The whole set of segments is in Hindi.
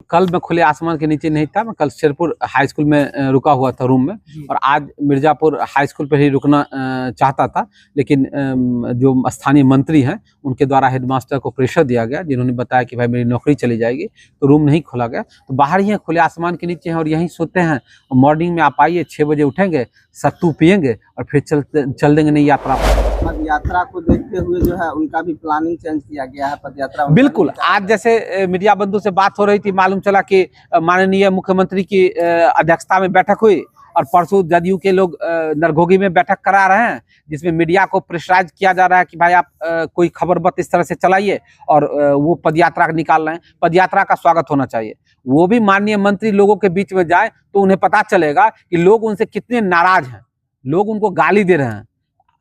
कल मैं खुले आसमान के नीचे नहीं था, मैं कल शेरपुर हाई स्कूल में रुका हुआ था रूम में, और आज मिर्जापुर हाई स्कूल पर ही रुकना चाहता था, लेकिन जो स्थानीय मंत्री हैं उनके द्वारा हेडमास्टर को प्रेशर दिया गया, जिन्होंने बताया कि भाई मेरी नौकरी चली जाएगी, तो रूम नहीं खोला गया। तो बाहर ही खुले आसमान के नीचे हैं और यहीं सोते हैं। मॉर्निंग में आप आइए, 6 बजे उठेंगे, सत्तू पियेंगे और फिर चल देंगे नई यात्रा पर। पद यात्रा को देखते हुए जो है उनका भी प्लानिंग चेंज किया गया है। पद यात्रा बिल्कुल, आज जैसे मीडिया बंधु से बात हो रही थी, मालूम चला कि माननीय मुख्यमंत्री की अध्यक्षता में बैठक हुई और परसों जदयू के लोग नरघोगी में बैठक करा रहे हैं, जिसमें मीडिया को प्रेशराइज किया जा रहा है कि भाई आप कोई खबर मत इस तरह से चलाइए, और वो पदयात्रा निकाल रहे हैं। पदयात्रा का स्वागत होना चाहिए। वो भी माननीय मंत्री लोगों के बीच में जाए तो उन्हें पता चलेगा कि लोग उनसे कितने नाराज हैं, लोग उनको गाली दे रहे हैं।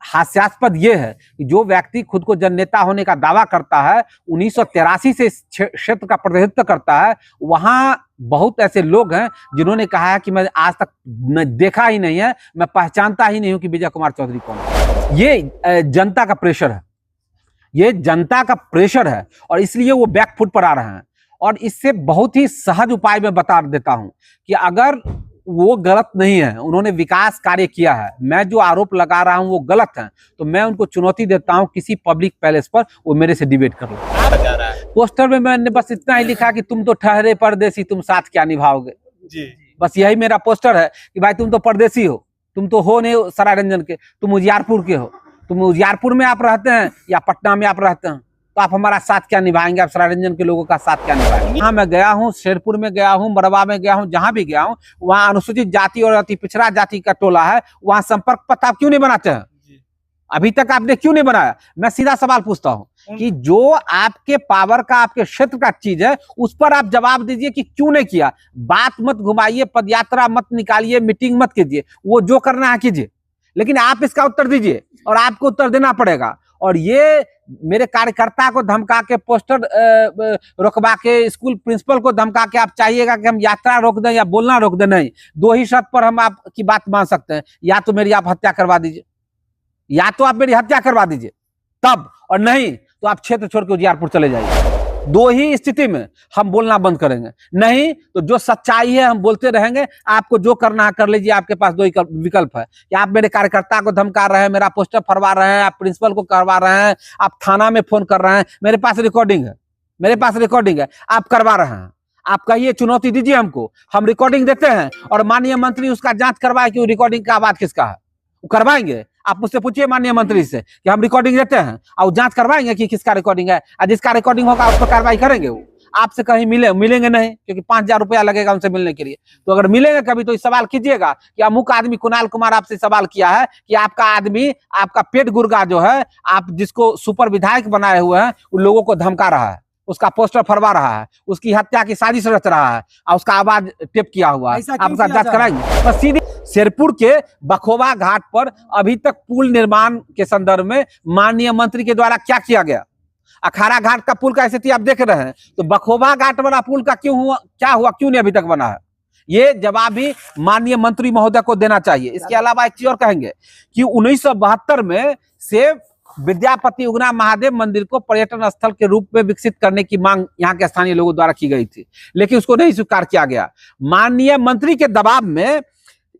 हास्यास्पद ये है कि जो व्यक्ति खुद को जननेता होने का दावा करता है, 1983 से इस क्षेत्र का प्रतिनिधित्व करता है, वहां बहुत ऐसे लोग हैं जिन्होंने कहा है कि मैं आज तक देखा ही नहीं है, मैं पहचानता ही नहीं हूं कि विजय कुमार चौधरी कौन है। ये जनता का प्रेशर है, ये जनता का प्रेशर है, और इसलिए वो बैकफुट पर आ रहे हैं। और इससे बहुत ही सहज उपाय मैं बता देता हूं कि अगर वो गलत नहीं है, उन्होंने विकास कार्य किया है, मैं जो आरोप लगा रहा हूं वो गलत है, तो मैं उनको चुनौती देता हूं किसी पब्लिक पैलेस पर, वो मेरे से डिबेट कर लो। पोस्टर में मैंने बस इतना ही लिखा कि तुम तो ठहरे परदेसी, तुम साथ क्या निभाओगे जी। बस यही मेरा पोस्टर है कि भाई तुम तो परदेसी हो, तुम तो हो नहीं सरायरंजन के, तुम उजियारपुर के हो। तुम उजियारपुर में आप रहते हैं या पटना में आप रहते हैं, तो आप हमारा साथ क्या निभाएंगे, आप सरायरंजन के लोगों का साथ क्या निभाएंगे। हाँ, मैं गया हूँ, शेरपुर में गया हूँ, मरवा में गया हूँ, जहां भी गया हूँ, वहां अनुसूचित जाति और अति पिछड़ा जाति का टोला है, वहां संपर्क पत्र आप क्यों नहीं बनाते हैं? अभी तक आपने क्यों नहीं बनाया? मैं सीधा सवाल पूछता हूँ कि जो आपके पावर का, आपके क्षेत्र का चीज है, उस पर आप जवाब दीजिए कि क्यों नहीं किया। बात मत घुमाइए, पदयात्रा मत निकालिए, मीटिंग मत कीजिए, वो जो करना है कीजिए, लेकिन आप इसका उत्तर दीजिए, और आपको उत्तर देना पड़ेगा। और ये मेरे कार्यकर्ता को धमका के, पोस्टर रोकवा के, स्कूल प्रिंसिपल को धमका के आप चाहिएगा कि हम यात्रा रोक दें या बोलना रोक दें, नहीं। दो ही शर्त पर हम आपकी बात मान सकते हैं, या तो मेरी आप हत्या करवा दीजिए, या तो आप मेरी हत्या करवा दीजिए तब, और नहीं तो आप क्षेत्र छोड़ के उजियारपुर चले जाइए। दो ही स्थिति में हम बोलना बंद करेंगे, नहीं तो जो सच्चाई है हम बोलते रहेंगे। आपको जो करना है कर लीजिए, आपके पास दो ही विकल्प है कि आप मेरे कार्यकर्ता को धमका रहे हैं, मेरा पोस्टर फरवा रहे हैं, आप प्रिंसिपल को करवा रहे हैं, आप थाना में फोन कर रहे हैं, मेरे पास रिकॉर्डिंग है, मेरे पास रिकॉर्डिंग है, आप करवा रहे हैं। आप कहिए, चुनौती दीजिए हमको, हम रिकॉर्डिंग देते हैं और माननीय मंत्री उसका जांच करवाए कि वो रिकॉर्डिंग का आवाज किसका है, वो करवाएंगे। आप मुझसे पूछिए माननीय मंत्री से कि हम रिकॉर्डिंग देते हैं और जांच करवाएंगे कि किसका रिकॉर्डिंग है, और जिसका रिकॉर्डिंग होगा उस पर कार्रवाई करेंगे। वो आपसे कहीं मिलेंगे नहीं, क्योंकि 5,000 रुपया लगेगा उनसे मिलने के लिए। तो अगर मिलेंगे कभी तो सवाल कीजिएगा कि अमुक आदमी कुणाल कुमार आपसे सवाल किया है कि आपका आदमी, आपका पेट गुर्गा जो है, आप जिसको सुपर विधायक बनाए हुए हैं, उन लोगों को धमका रहा है, उसका पोस्टर फरवा रहा है, उसकी हत्या की साजिश रच रहा है, और उसका आवाज टेप किया हुआ है। आप उसका जांच कराएंगे? बस सीधे शेरपुर के बखोबा घाट पर अभी तक पुल निर्माण के संदर्भ में माननीय मंत्री के द्वारा क्या किया गया? अखाड़ा घाट का पुल का स्थिति आप देख रहे हैं, तो बखोबा घाट वाला पुल का क्यों हुआ, क्या हुआ, क्यों नहीं अभी तक बना है? ये जवाब भी माननीय मंत्री महोदय को देना चाहिए। इसके अलावा एक चीज और कहेंगे कि 1972 में से विद्यापति उगना महादेव मंदिर को पर्यटन स्थल के रूप में विकसित करने की मांग यहाँ के स्थानीय लोगों द्वारा की गई थी, लेकिन उसको नहीं स्वीकार किया गया। माननीय मंत्री के दबाव में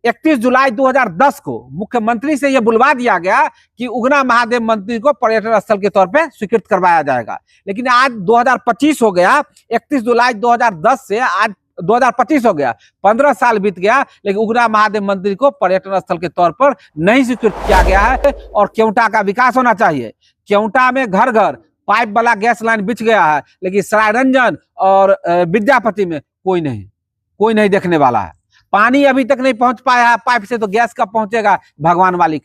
31 जुलाई 2010 को मुख्यमंत्री से यह बुलवा दिया गया कि उगना महादेव मंदिर को पर्यटन स्थल के तौर पे स्वीकृत करवाया जाएगा। लेकिन आज 2025 हो गया, 31 जुलाई 2010 से आज 2025 हो गया, 15 साल बीत गया, लेकिन उगना महादेव मंदिर को पर्यटन स्थल के तौर पर नहीं स्वीकृत किया गया है। और केवटा का विकास होना चाहिए। केवटा में घर घर पाइप वाला गैस लाइन बिछ गया है, लेकिन सरायरंजन और विद्यापति में कोई नहीं देखने वाला है। पानी अभी तक नहीं पहुंच पाया है पाइप से, तो गैस कब पहुंचेगा भगवान मालिक।